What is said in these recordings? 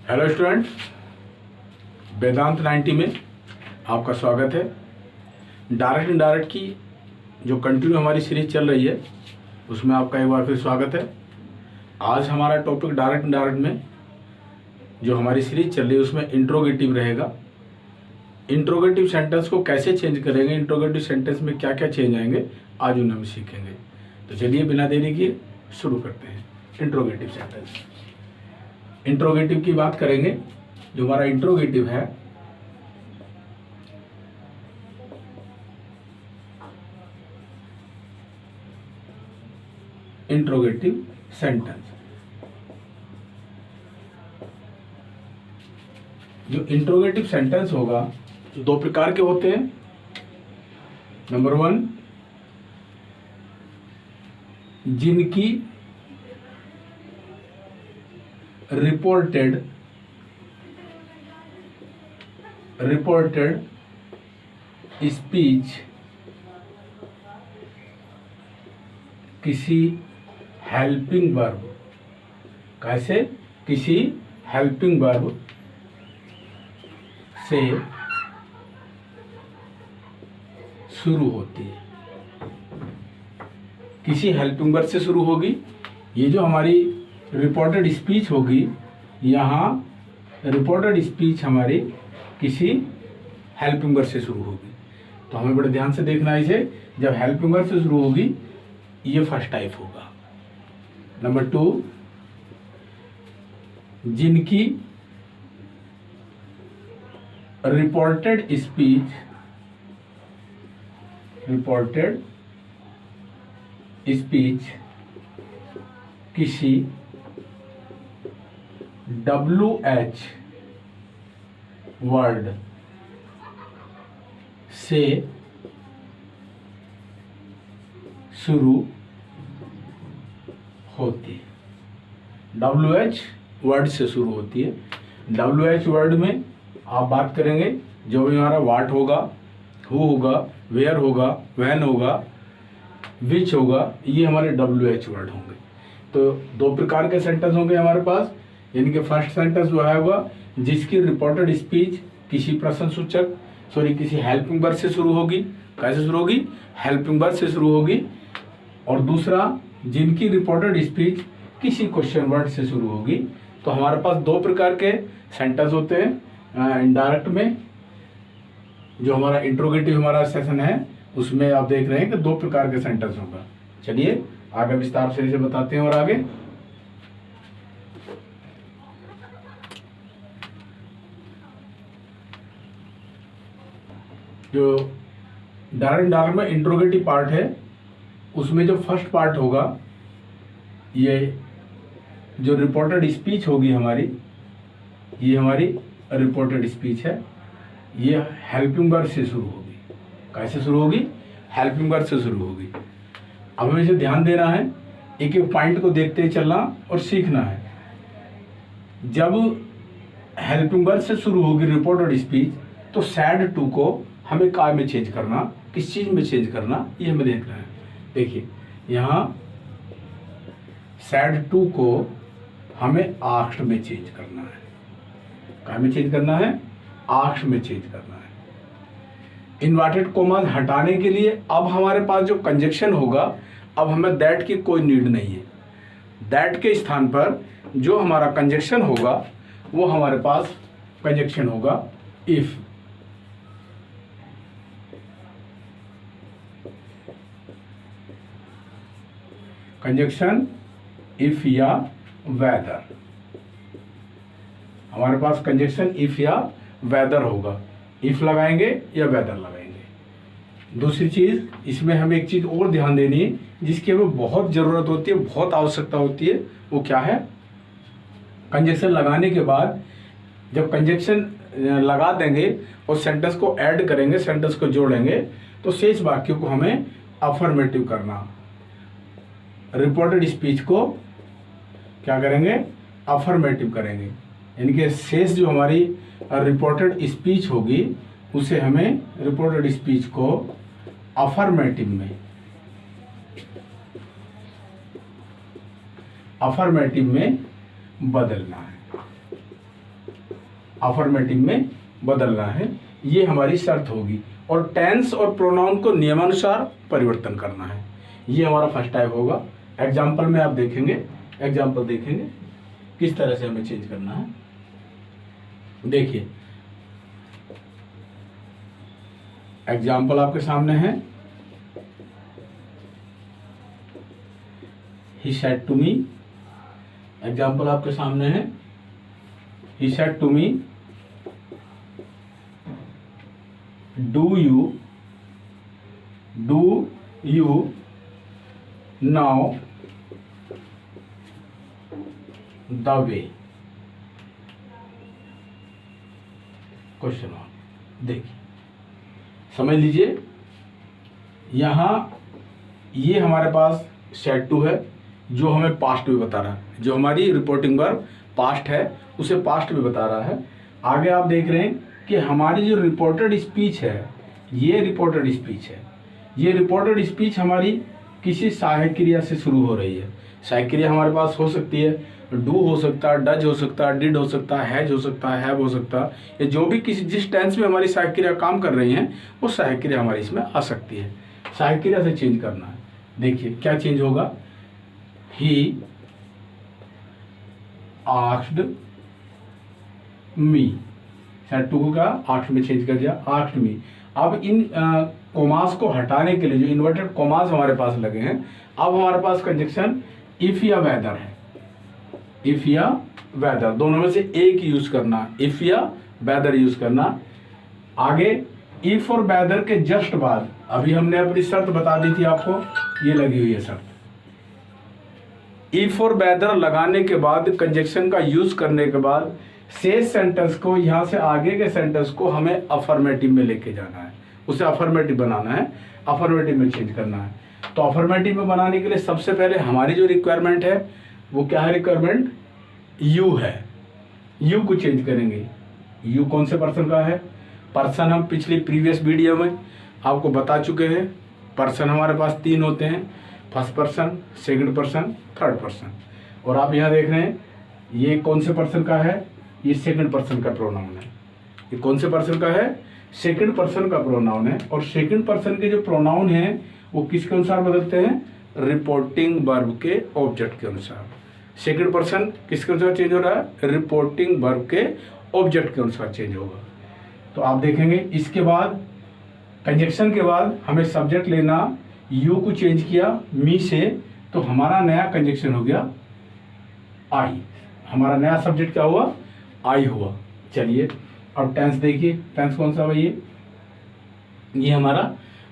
Hello student, वेदांत 90 में आपका स्वागत है। डायरेक्ट इनडायरेक्ट की जो कंटिन्यू हमारी सीरीज चल रही है उसमें आपका एक बार फिर स्वागत है। आज हमारा टॉपिक डायरेक्ट इनडायरेक्ट में जो हमारी सीरीज चल रही है उसमें इंट्रोगेटिव रहेगा। इंट्रोगेटिव सेंटेंस को कैसे चेंज करेंगे, इंट्रोगेटिव सेंटेंस में क्या क्या चेंज आएंगे, आज उन्हें हम सीखेंगे। तो चलिए बिना देरी किए शुरू करते हैं। इंट्रोगेटिव सेंटेंस, इंट्रोगेटिव की बात करेंगे। जो हमारा इंट्रोगेटिव है, इंट्रोगेटिव सेंटेंस, जो इंट्रोगेटिव सेंटेंस होगा दो प्रकार के होते हैं। नंबर 1, जिनकी रिपोर्टेड स्पीच किसी हेल्पिंग वर्ब, कैसे किसी हेल्पिंग वर्ब से शुरू होती है, किसी हेल्पिंग वर्ब से शुरू होगी। ये जो हमारी रिपोर्टेड स्पीच होगी, यहाँ रिपोर्टेड स्पीच हमारी किसी हेल्पिंग वर्ब से शुरू होगी। तो हमें बड़े ध्यान से देखना है इसे। जब हेल्पिंग वर्ब से शुरू होगी, ये फर्स्ट टाइप होगा। नंबर 2, जिनकी रिपोर्टेड स्पीच किसी WH वर्ड से शुरू होती है। WH वर्ड से शुरू होती है। WH वर्ड में आप बात करेंगे जो भी हमारा वाट होगा, हु होगा, वेयर होगा, व्हेन होगा, विच होगा, ये हमारे WH वर्ड होंगे। तो दो प्रकार के सेंटेंस होंगे हमारे पास। यानी कि फर्स्ट सेंटेंस वो है होगा जिसकी रिपोर्टेड स्पीच किसी प्रश्नसूचक किसी हेल्पिंग वर्ब से शुरू होगी। कैसे शुरू होगी? हेल्पिंग वर्ब से शुरू होगी। और दूसरा, जिनकी रिपोर्टेड स्पीच किसी क्वेश्चन वर्ड से शुरू होगी। तो हमारे पास दो प्रकार के सेंटेंस होते हैं इनडायरेक्ट में। जो हमारा इंट्रोगेटिव हमारा सेशन है उसमें आप देख रहे हैं कि दो प्रकार के सेंटेंस होगा। चलिए आगे विस्तार से इसे बताते हैं। और आगे जो डायरेक्ट में इंट्रोगेटिव पार्ट है उसमें जो फर्स्ट पार्ट होगा, ये जो रिपोर्टेड स्पीच होगी हमारी, ये हमारी रिपोर्टेड स्पीच है। ये हेल्पिंग वर्ब से शुरू होगी। कैसे शुरू होगी? हेल्पिंग वर्ब से शुरू होगी। अब हमें इसे ध्यान देना है, एक एक पॉइंट को देखते ही चलना और सीखना है। जब हेल्पिंग वर्ब से शुरू होगी रिपोर्टेड स्पीच, तो सैड टू को हमें काय में चेंज करना, किस चीज में चेंज करना, ये हमें देखना है। देखिए यहाँ सैड टू को हमें आक्ष्ट में चेंज करना है। काय में चेंज करना है? आक्ष्ट में चेंज करना है। इन्वर्टेड कोमा हटाने के लिए अब हमारे पास जो कंजक्शन होगा, अब हमें दैट की कोई नीड नहीं है। दैट के स्थान पर जो हमारा कंजक्शन होगा वो हमारे पास कंजक्शन होगा इफ। कंजक्शन इफ या वेदर, हमारे पास कंजक्शन इफ या वेदर होगा। इफ लगाएंगे या वेदर लगाएंगे। दूसरी चीज, इसमें हमें एक चीज और ध्यान देनी है जिसकी हमें बहुत जरूरत होती है, बहुत आवश्यकता होती है। वो क्या है? कंजक्शन लगाने के बाद जब कंजक्शन लगा देंगे और सेंटेंस को ऐड करेंगे, सेंटेंस को जोड़ेंगे, तो शेष वाक्यों को हमें अफर्मेटिव करना। रिपोर्टेड स्पीच को क्या करेंगे? अफर्मेटिव करेंगे। यानी कि शेष जो हमारी रिपोर्टेड स्पीच होगी उसे हमें रिपोर्टेड स्पीच को अफर्मेटिव में बदलना है। अफर्मेटिव में बदलना है, ये हमारी शर्त होगी। और टेंस और प्रोनाउन को नियमानुसार परिवर्तन करना है, ये हमारा फर्स्ट टाइप होगा। एग्जाम्पल में आप देखेंगे, एग्जाम्पल देखेंगे किस तरह से हमें चेंज करना है। देखिए एग्जाम्पल आपके सामने है। He said to me, example आपके सामने है। He said to me, do you now the way. Question one, देखिए समझ लीजिए, यहां ये हमारे पास सेड टू है जो हमें पास्ट भी बता रहा है, जो हमारी रिपोर्टिंग वर्ब पास्ट है उसे पास्ट भी बता रहा है। आगे आप देख रहे हैं कि हमारी जो रिपोर्टेड स्पीच है, ये रिपोर्टेड स्पीच है, ये रिपोर्टेड स्पीच हमारी किसी सहायक क्रिया से शुरू हो रही है। सहायक क्रिया हमारे पास हो सकती है डू हो सकता है, डज हो सकता है, डिड हो सकता है, हैज हो सकता है, हैव हो सकता है, ये जो भी किसी जिस टेंस में हमारी सहायक क्रिया काम कर रही हैं वो सहायक क्रिया हमारी इसमें आ सकती है। सहायक क्रिया से चेंज करना है। देखिए क्या चेंज होगा, he asked me, said to को क्या आस्क्ड में चेंज कर दिया, आस्क्ड मी। अब इन कोमास को हटाने के लिए जो इन्वर्टेड कोमास हमारे पास लगे हैं, अब हमारे पास कंजक्शन इफ या वेदर है। इफ या वेदर दोनों में से एक यूज करना, इफ या वेदर यूज करना। आगे इफ और वेदर के जस्ट बाद अभी हमने अपनी शर्त बता दी थी आपको, ये लगी हुई है शर्त। इफ और वेदर लगाने के बाद, कंजक्शन का यूज करने के बाद शेष सेंटेंस को, यहां से आगे के सेंटेंस को हमें अफर्मेटिव में लेके जाना है, उसे अफर्मेटिव बनाना है, अफर्मेटिव में चेंज करना है। तो अफर्मेटिव में बनाने के लिए सबसे पहले हमारी जो रिक्वायरमेंट है वो क्या है, रिक्वायरमेंट यू है। यू को चेंज करेंगे। यू कौन से पर्सन का है, पर्सन हम पिछली प्रीवियस वीडियो में आपको बता चुके हैं। पर्सन हमारे पास तीन होते हैं, first person, second person, third person. और आप यहाँ देख रहे हैं ये कौन से पर्सन का है, ये सेकंड पर्सन का प्रोनाउन है। ये कौन से पर्सन का है, सेकंड पर्सन का प्रोनाउन है। और सेकंड पर्सन के जो प्रोनाउन हैं वो किसके अनुसार बदलते हैं, रिपोर्टिंग वर्ब के ऑब्जेक्ट के अनुसार। सेकंड पर्सन किसके अनुसार चेंज हो रहा है, रिपोर्टिंग वर्ब के ऑब्जेक्ट के अनुसार चेंज होगा। तो आप देखेंगे इसके बाद कंजक्शन के बाद हमें सब्जेक्ट लेना, यू को चेंज किया मी से, तो हमारा नया कंजक्शन हो गया आई। हमारा नया सब्जेक्ट क्या हुआ, आई हुआ। चलिए अब टेंस देखिए, टेंस कौन सा भाई, ये हमारा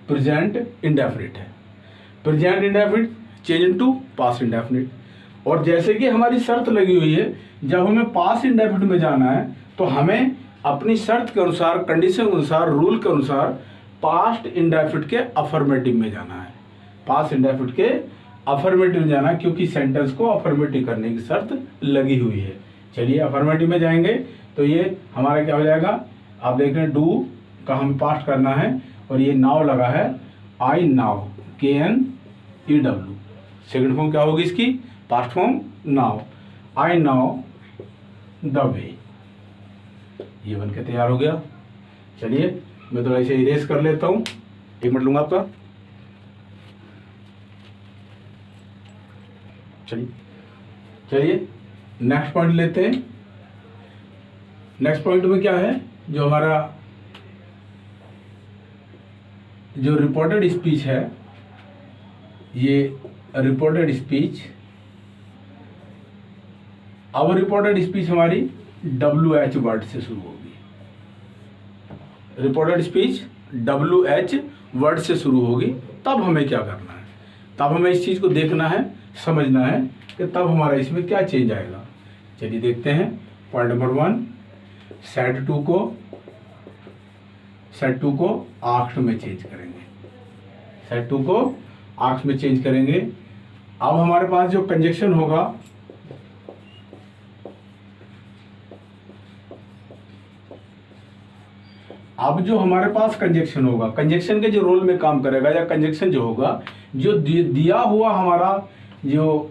प्रेजेंट इंडेफिनिट है। Present indefinite change into past indefinite. और जैसे कि हमारी शर्त लगी हुई है, जब हमें पास्ट इंडेफिनिट में जाना है तो हमें अपनी शर्त के अनुसार, कंडीशन के अनुसार, रूल के अनुसार पास्ट इंडेफिनिट के अफर्मेटिव में जाना है। पास्ट इंडेफिनिट के अफर्मेटिव में जाना, क्योंकि सेंटेंस को अफर्मेटिव करने की शर्त लगी हुई है। चलिए अफर्मेटिव में जाएंगे तो ये हमारा क्या हो जाएगा, आप देख रहे हैं डू का हमें पास्ट करना है, और ये नाउ लगा है, I now, KNEW। Second form क्या होगी इसकी, past form now, I now the वे। ये बन के तैयार हो गया। चलिए मैं थोड़ा इसे इरेज कर लेता हूँ, 1 मिनट लूंगा आपका। चलिए नेक्स्ट पॉइंट लेते हैं। नेक्स्ट पॉइंट में क्या है, जो हमारा जो रिपोर्टेड स्पीच है, ये रिपोर्टेड स्पीच, अब रिपोर्टेड स्पीच हमारी WH वर्ड से शुरू होगी। रिपोर्टेड स्पीच WH वर्ड से शुरू होगी। तब हमें क्या करना है, तब हमें इस चीज को देखना है, समझना है कि तब हमारा इसमें क्या चेंज आएगा। चलिए देखते हैं। पॉइंट नंबर 1, सेड टू को आस्क्ड में चेंज करेंगे। सेड टू को आस्क्ड में चेंज करेंगे। अब हमारे पास जो कंजक्शन होगा, अब जो हमारे पास कंजक्शन होगा, कंजक्शन के जो रोल में काम करेगा, या कंजक्शन जो होगा, जो दिया हुआ हमारा जो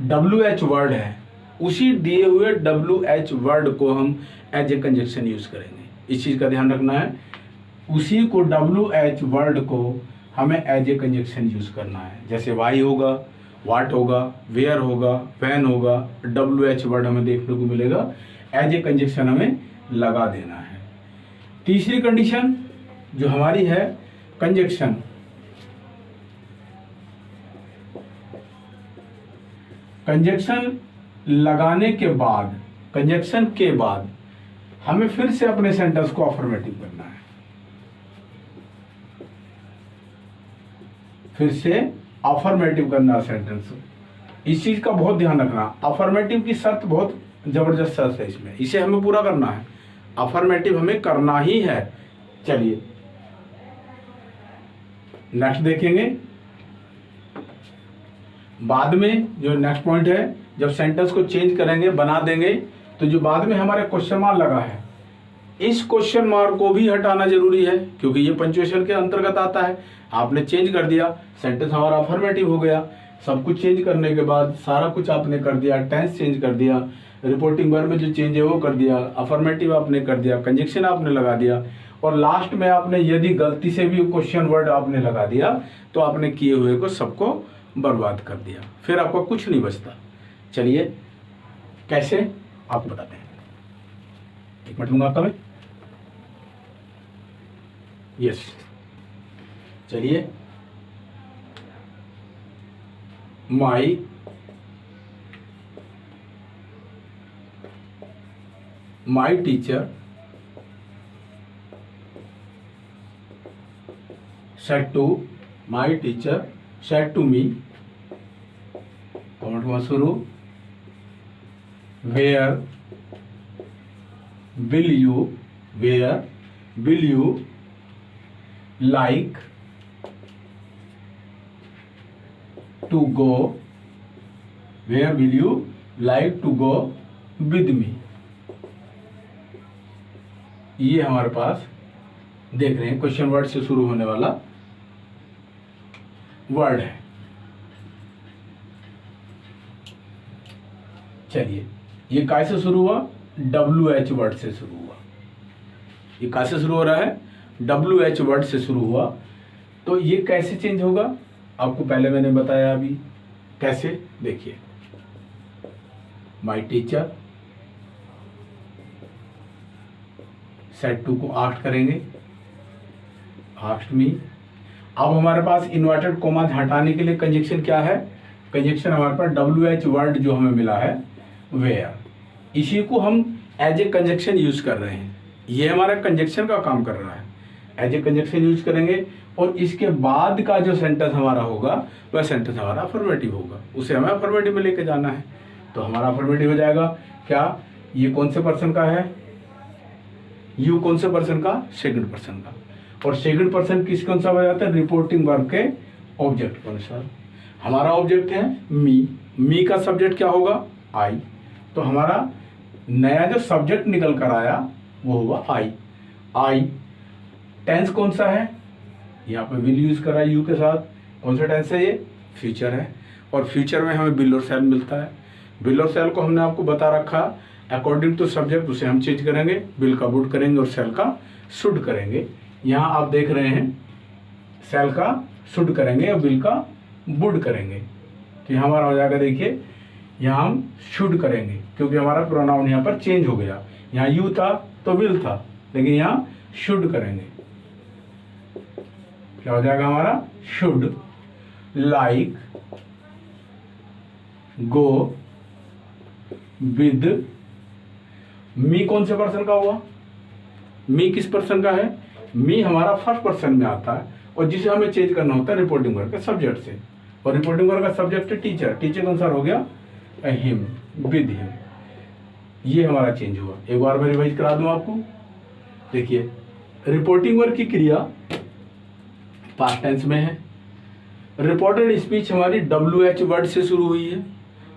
WH वर्ड है, उसी दिए हुए WH वर्ड को हम एज ए कंजक्शन यूज करेंगे। इस चीज का ध्यान रखना है, उसी को WH वर्ड को हमें एज ए कंजक्शन यूज करना है। जैसे वाई होगा, वाट होगा, वेयर होगा, वैन होगा, WH वर्ड हमें देखने को मिलेगा, एज ए कंजक्शन हमें लगा देना है। तीसरी कंडीशन जो हमारी है कंजक्शन, कंजक्शन लगाने के बाद, कंजक्शन के बाद हमें फिर से अपने सेंटेंस को अफर्मेटिव करना है, फिर से अफर्मेटिव करना सेंटेंस। इस चीज का बहुत ध्यान रखना, अफर्मेटिव की शर्त बहुत जबरदस्त शर्त है इसमें, इसे हमें पूरा करना है, अफर्मेटिव हमें करना ही है। चलिए नेक्स्ट देखेंगे। बाद में जो नेक्स्ट पॉइंट है, जब सेंटेंस को चेंज करेंगे, बना देंगे, तो जो बाद में हमारे क्वेश्चन मार्क लगा है, इस क्वेश्चन मार्क को भी हटाना जरूरी है, क्योंकि ये पंक्चुएशन के अंतर्गत आता है। आपने चेंज कर दिया, सेंटेंस हमारा अफर्मेटिव हो गया। सब कुछ चेंज करने के बाद सारा कुछ आपने कर दिया, टेंस चेंज कर दिया, रिपोर्टिंग वर्ब में जो चेंज है वो कर दिया, अफर्मेटिव आपने कर दिया, कंजक्शन आपने लगा दिया, और लास्ट में आपने यदि गलती से भी क्वेश्चन वर्ड आपने लगा दिया तो आपने किए हुए को सबको बर्बाद कर दिया, फिर आपको कुछ नहीं बचता। चलिए कैसे आपको बताते हैं, एक मिनट लूंगा आपका मैं। यस, चलिए my teacher said to, my teacher said to me, comment हुआ शुरू, where will you like to go, where will you like to go with me। ये हमारे पास देख रहे हैं क्वेश्चन वर्ड से शुरू होने वाला वर्ड है। चलिए ये कैसे शुरू हुआ, WH वर्ड से शुरू हुआ। ये कैसे शुरू हो रहा है, WH वर्ड से शुरू हुआ। तो ये कैसे चेंज होगा आपको पहले मैंने बताया, अभी कैसे देखिए। माई टीचर सेड टू को आस्क्ड करेंगे, आस्क्ड मी। अब हमारे पास इन्वर्टेड कोमा हटाने के लिए कंजक्शन क्या है, कंजक्शन हमारे पास WH वर्ड जो हमें मिला है वेयर, इसी को हम एज ए कंजक्शन यूज कर रहे हैं। ये हमारा कंजक्शन का काम कर रहा है, एज ए कंजक्शन यूज करेंगे। और इसके बाद का जो सेंटेंस हमारा होगा वह सेंटेंस हमारा अफर्मेटिव होगा, उसे हमें अफर्मेटिव में लेके जाना है। तो हमारा अफर्मेटिव हो जाएगा क्या, ये कौन से पर्सन का है, यू कौन से पर्सन का, सेकंड पर्सन का। और सेकंड पर्सन किस कौन सा हो जाता है, रिपोर्टिंग वर्ब के ऑब्जेक्ट के अनुसार। हमारा ऑब्जेक्ट है मी का सब्जेक्ट क्या होगा, आई। तो हमारा नया जो सब्जेक्ट निकल कर आया वो हुआ आई। टेंस कौन सा है, यहाँ पे विल यूज करा यू के साथ, कौन सा टेंस है, ये फ्यूचर है। और फ्यूचर में हमें बिल और सेल मिलता है। बिल और सेल को हमने आपको बता रखा, अकॉर्डिंग टू सब्जेक्ट उसे हम चेंज करेंगे, बिल का वुड करेंगे और सेल का शुड करेंगे। यहाँ आप देख रहे हैं सेल का शुड करेंगे और बिल का वुड करेंगे। तो यहाँ हमारा हो जाएगा, देखिए यहाँ हम शुड करेंगे क्योंकि हमारा प्रोनाउन यहाँ पर चेंज हो गया, यहाँ यू था तो विल था, लेकिन यहाँ शुड करेंगे। क्या हो जाएगा हमारा, should like go with me. कौन से पर्सन का हुआ, मी किस पर्सन का है, मी हमारा फर्स्ट पर्सन में आता है और जिसे हमें चेंज करना होता है रिपोर्टिंग वर्ब के सब्जेक्ट से। और रिपोर्टिंग वर्ब का सब्जेक्ट है टीचर, टीचर के अनुसार हो गया हिम, विद हिम। ये हमारा चेंज हुआ। एक बार मैं रिवाइज करा दूं आपको, देखिए रिपोर्टिंग वर्ब की क्रिया पास्ट टेंस में है। रिपोर्टेड स्पीच हमारी WH वर्ड से शुरू हुई है।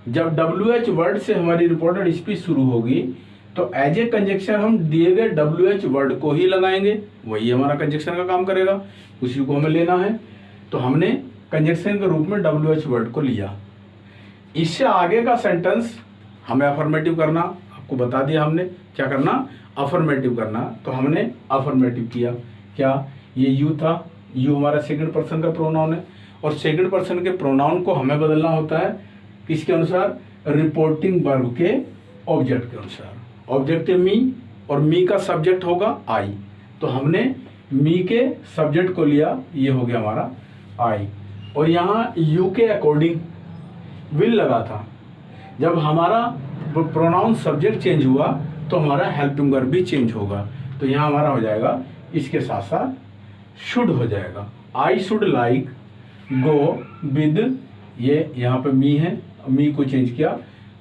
जब WH वर्ड से हमारी रिपोर्टेड स्पीच शुरू होगी तो एज ए कंजक्शन हम दिए गए WH वर्ड को ही लगाएंगे, वही हमारा कंजक्शन का काम करेगा, उसी को हमें लेना है। तो हमने कंजक्शन के रूप में WH वर्ड को लिया। इससे आगे का सेंटेंस हमें अफर्मेटिव करना, आपको बता दिया हमने क्या करना, अफर्मेटिव करना। तो हमने अफर्मेटिव किया। क्या, ये यू था, यू हमारा सेकंड पर्सन का प्रोनाउन है, और सेकंड पर्सन के प्रोनाउन को हमें बदलना होता है किसके अनुसार, रिपोर्टिंग वर्ब के ऑब्जेक्ट के अनुसार। ऑब्जेक्ट है मी, और मी का सब्जेक्ट होगा आई, तो हमने मी के सब्जेक्ट को लिया, ये हो गया हमारा आई। और यहाँ यू के अकॉर्डिंग विल लगा था। जब हमारा प्रोनाउन सब्जेक्ट चेंज हुआ तो हमारा हेल्पिंग वर्ब भी चेंज होगा। तो यहाँ हमारा हो जाएगा इसके साथ साथ शुड हो जाएगा। I should like go with, ये यहाँ पे मी है, मी को चेंज किया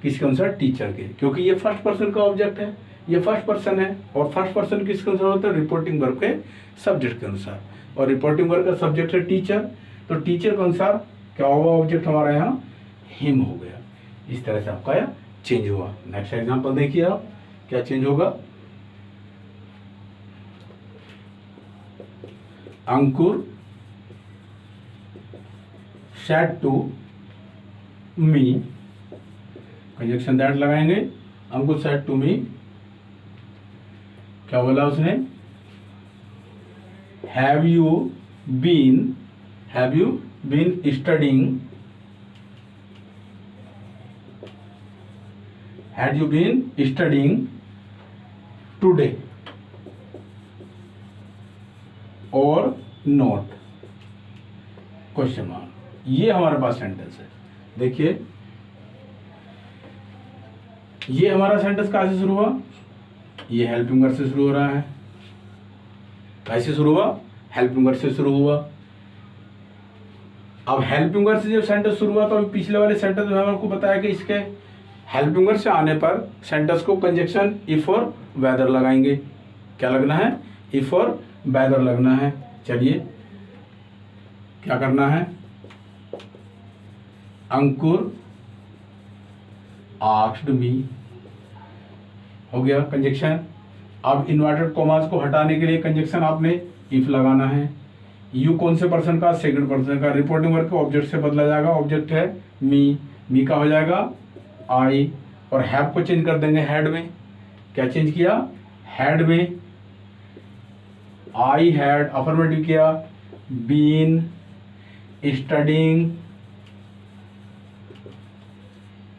किसके अनुसार, टीचर के, क्योंकि ये फर्स्ट पर्सन का ऑब्जेक्ट है, ये फर्स्ट पर्सन है, और फर्स्ट पर्सन किसके अनुसार होता है, रिपोर्टिंग वर्ब के सब्जेक्ट के अनुसार, और रिपोर्टिंग वर्ब का सब्जेक्ट है टीचर, तो टीचर के अनुसार क्या होगा, ऑब्जेक्ट हमारा यहाँ हिम हो गया। इस तरह से आपका यह चेंज हुआ। नेक्स्ट एग्जांपल देखिए आप, क्या चेंज होगा, अंकुर said to me, conjunction that लगाएंगे, अंकुर said to me, क्या बोला उसने, have you been studying, had you been studying today or not, question mark. ये हमारे पास सेंटेंस है। देखिए ये हमारा सेंटेंस कहाँ से शुरू हुआ, ये हेल्पिंग वर्ब से शुरू हो रहा है। कैसे शुरू हुआ, हेल्पिंग वर्ब से शुरू हुआ। अब हेल्पिंग वर्ब से जब सेंटेंस शुरू हुआ तो अभी पिछले वाले सेंटेंस में हमने आपको बताया कि इसके हेल्पिंग वर्ब से आने पर सेंटेंस को कंजक्शन इफ और वेदर लगाएंगे। क्या लगना है, इफ और वेदर लगना है। चलिए क्या करना है, अंकुर आस्क्ड मी, हो गया कंजक्शन। अब इन्वर्टेड कॉमास को हटाने के लिए कंजक्शन आपने इफ लगाना है। यू कौन से पर्सन का, सेकंड पर्सन का, रिपोर्टिंग वर्ब के ऑब्जेक्ट से बदला जाएगा, ऑब्जेक्ट है मी, मी का हो जाएगा आई, और हैव को चेंज कर देंगे हैड में। क्या चेंज किया, हैड में, आई हैड अफर्मेटिव किया, बीन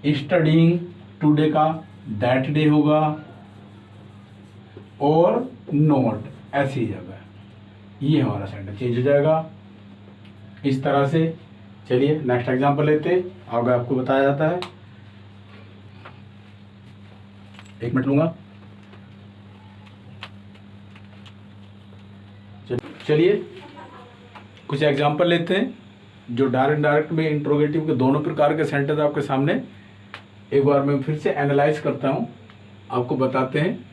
स्टडिंग टुडे का दैट डे होगा, और नोट ऐसी जगह, ये हमारा सेंटेंस चेंज हो जाएगा इस तरह से। चलिए नेक्स्ट एग्जांपल लेते, आगे आपको बताया जाता है। एक मिनट लूंगा। चलिए कुछ एग्जांपल लेते हैं जो डायरेक्ट में इंट्रोगेटिव के दोनों प्रकार के सेंटेंस आपके सामने एक बार मैं फिर से एनालाइज करता हूं, आपको बताते हैं।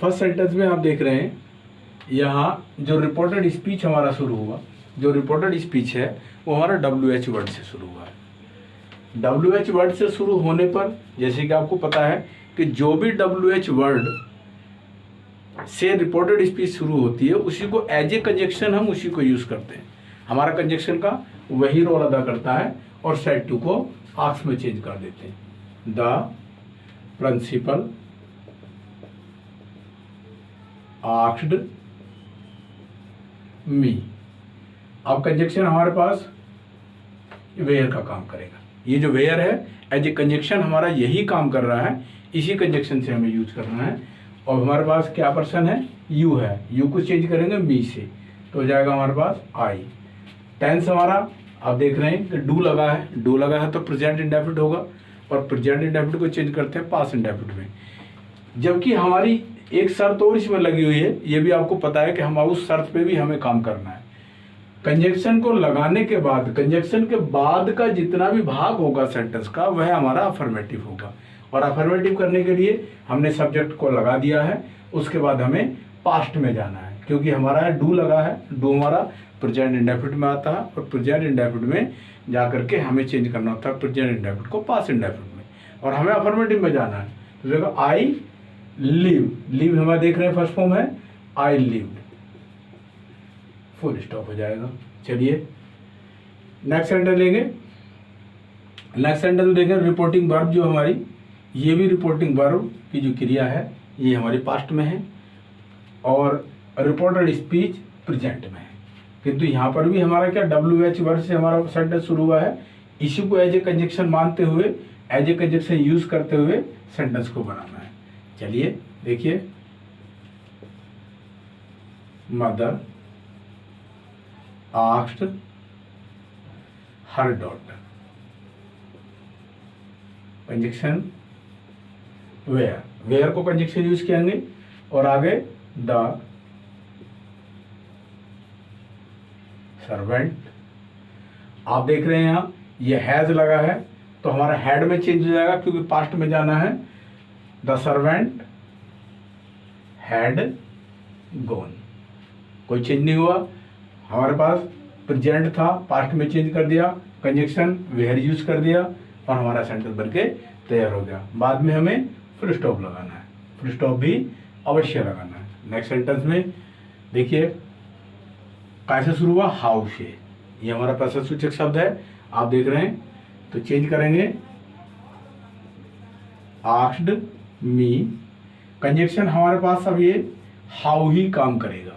फर्स्ट सेंटेंस में आप देख रहे हैं यहाँ जो रिपोर्टेड स्पीच हमारा शुरू हुआ, जो रिपोर्टेड स्पीच है वो हमारा WH वर्ड से शुरू हुआ है। WH वर्ड से शुरू होने पर जैसे कि आपको पता है कि जो भी WH वर्ड से रिपोर्टेड स्पीच शुरू होती है उसी को एज ए कंजक्शन हम उसी को यूज करते हैं। हमारा कंजक्शन का वही रोल अदा करता है, और सेड टू को आस्क में चेंज कर देते हैं। The principal asked me. अब कंजक्शन हमारे पास वेयर का काम करेगा। ये जो वेयर है एज ए कंजक्शन हमारा यही काम कर रहा है, इसी कंजक्शन से हमें यूज करना है। और हमारे पास क्या पर्सन है, यू है, यू को चेंज करेंगे मी से, तो हो जाएगा हमारे पास आई। टेंस हमारा आप देख रहे हैं कि डू लगा है, डू लगा है तो प्रेजेंट इंडेफिनिट होगा, और प्रेजेंट इंडेफिनिट को चेंज करते हैं पास्ट इंडेफिनिट में। जबकि हमारी एक शर्त और इसमें लगी हुई है, ये भी आपको पता है कि हम उस शर्त पे भी हमें काम करना है। कंजक्शन को लगाने के बाद, कंजक्शन के बाद का जितना भी भाग होगा सेंटेंस का वह हमारा अफर्मेटिव होगा, और अफर्मेटिव करने के लिए हमने सब्जेक्ट को लगा दिया है। उसके बाद हमें पास्ट में जाना है, क्योंकि हमारा डू लगा है, डू हमारा प्रेजेंट इंडेफिनिट में आता है, और प्रेजेंट इंडेफिनिट में जा करके हमें चेंज करना होता है प्रेजेंट इंडेफिनिट को पास्ट इंडेफिनिट में, और हमें अफर्मेटिव में जाना है। तो देखो आई लिव, लिव हमें देख रहे हैं फर्स्ट फॉर्म है आई लिव्ड, फुल स्टॉप हो जाएगा। चलिए नेक्स्ट सेंटेंस लेंगे, नेक्स्ट सेंटेंस में देखें रिपोर्टिंग वर्ब जो हमारी, ये भी रिपोर्टिंग वर्ब की जो क्रिया है ये हमारी पास्ट में है और रिपोर्टेड स्पीच प्रेजेंट में है। किंतु यहाँ पर भी हमारा क्या WH वर्ड से हमारा सेंटेंस शुरू हुआ है, इसी को एज ए कंजक्शन मानते हुए, एज ए कंजक्शन यूज करते हुए सेंटेंस को बनाना है। चलिए देखिए, mother asked her daughter, conjunction where, where को कंजक्शन यूज करेंगे और आगे द सर्वेंट। आप देख रहे हैं यहाँ ये हैज लगा है तो हमारा हैड में चेंज हो जाएगा क्योंकि पास्ट में जाना है। द सर्वेंट हैड गॉन, कोई चेंज नहीं हुआ, हमारे पास प्रेजेंट था, पास्ट में चेंज कर दिया, कंजक्शन वेयर यूज कर दिया और हमारा सेंटेंस बनके तैयार हो गया। बाद में हमें फुल स्टॉप लगाना है, फुल स्टॉप भी अवश्य लगाना है। नेक्स्ट सेंटेंस में देखिए कैसे शुरू हुआ, हाउ से, ये हमारा प्रश्नसूचक शब्द है, आप देख रहे हैं तो चेंज करेंगे आस्क्ड मी, कंजक्शन हमारे पास अब ये हाउ ही काम करेगा,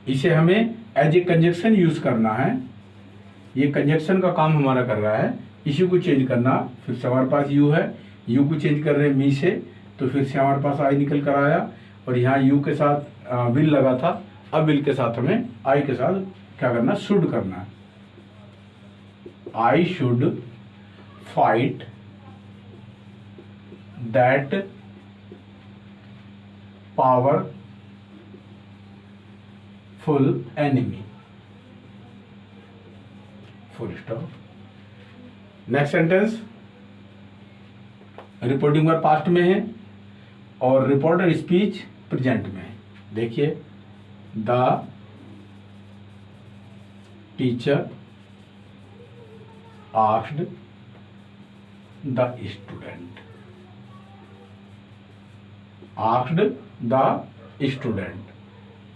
इसे हमें एज ए कंजक्शन यूज करना है, ये कंजक्शन का काम हमारा कर रहा है, इसी को चेंज करना। फिर से हमारे पास यू है, यू को चेंज कर रहे हैं मी से, तो फिर से हमारे पास आई निकल कर आया और यहाँ यू के साथ विल लगा था, अब विल के साथ हमें आई के साथ क्या करना, शुड करना है। I should fight that powerful enemy, full stop. Next sentence reporting verb past में है और रिपोर्टेड स्पीच प्रेजेंट में है। देखिए the teacher asked the student, asked the student.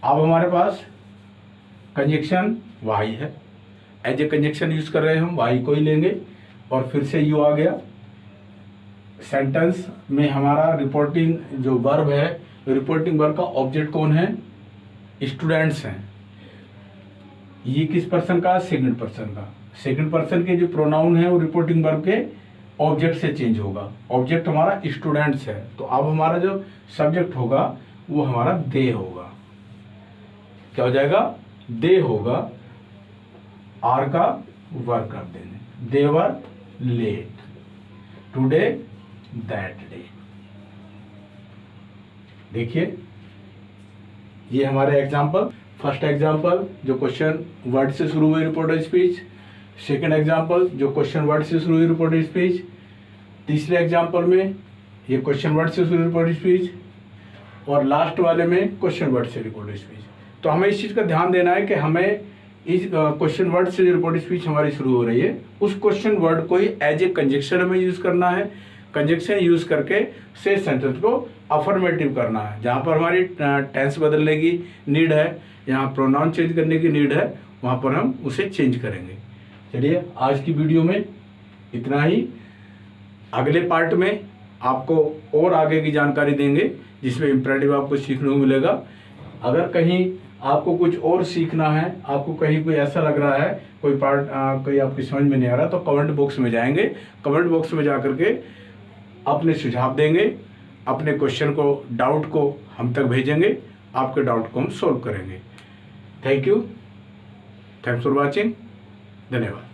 अब हमारे पास कंजक्शन वाई है, एज ए कंजक्शन यूज कर रहे हैं हम, वाई को ही लेंगे और फिर से यू आ गया। सेंटेंस में हमारा रिपोर्टिंग जो वर्ब है, रिपोर्टिंग वर्ब का ऑब्जेक्ट कौन है, स्टूडेंट्स हैं। ये किस पर्सन का, सेकंड पर्सन का। सेकंड पर्सन के जो प्रोनाउन है वो रिपोर्टिंग वर्ब के ऑब्जेक्ट से चेंज होगा, ऑब्जेक्ट हमारा स्टूडेंट्स है, तो अब हमारा जो सब्जेक्ट होगा वो हमारा दे होगा। क्या हो जाएगा, दे होगा, आर का वर्क कर देंगे, दे वर लेट टुडे दैट डे। देखिए ये हमारे एग्जाम्पल, फर्स्ट एग्जाम्पल जो क्वेश्चन वर्ड से शुरू हुई रिपोर्टेड स्पीच, सेकंड एग्जाम्पल जो क्वेश्चन वर्ड से शुरू हुई रिपोर्टेड स्पीच, तीसरे एग्जाम्पल में ये क्वेश्चन वर्ड से शुरू हुई रिपोर्टेड स्पीच और लास्ट वाले में क्वेश्चन वर्ड से रिपोर्टेड स्पीच। तो हमें इस चीज़ का ध्यान देना है कि हमें इस क्वेश्चन वर्ड से जो रिपोर्टेड स्पीच हमारी शुरू हो रही है उस क्वेश्चन वर्ड को ही एज ए कंजक्शन में यूज करना है, कंजक्शन यूज करके से सेंटेंस को अफर्मेटिव करना है। जहाँ पर हमारी टेंस बदलने की नीड है, यहाँ प्रोनाउन चेंज करने की नीड है, वहाँ पर हम उसे चेंज करेंगे। चलिए आज की वीडियो में इतना ही, अगले पार्ट में आपको और आगे की जानकारी देंगे जिसमें इम्परेटिव आपको सीखने को मिलेगा। अगर कहीं आपको कुछ और सीखना है, आपको कहीं कोई ऐसा लग रहा है कोई पार्ट कोई आपकी समझ में नहीं आ रहा, तो कमेंट बॉक्स में जाएंगे, कमेंट बॉक्स में जा करके अपने सुझाव देंगे, अपने क्वेश्चन को, डाउट को हम तक भेजेंगे, आपके डाउट को हम सॉल्व करेंगे। Thank you, thanks for watching, धन्यवाद।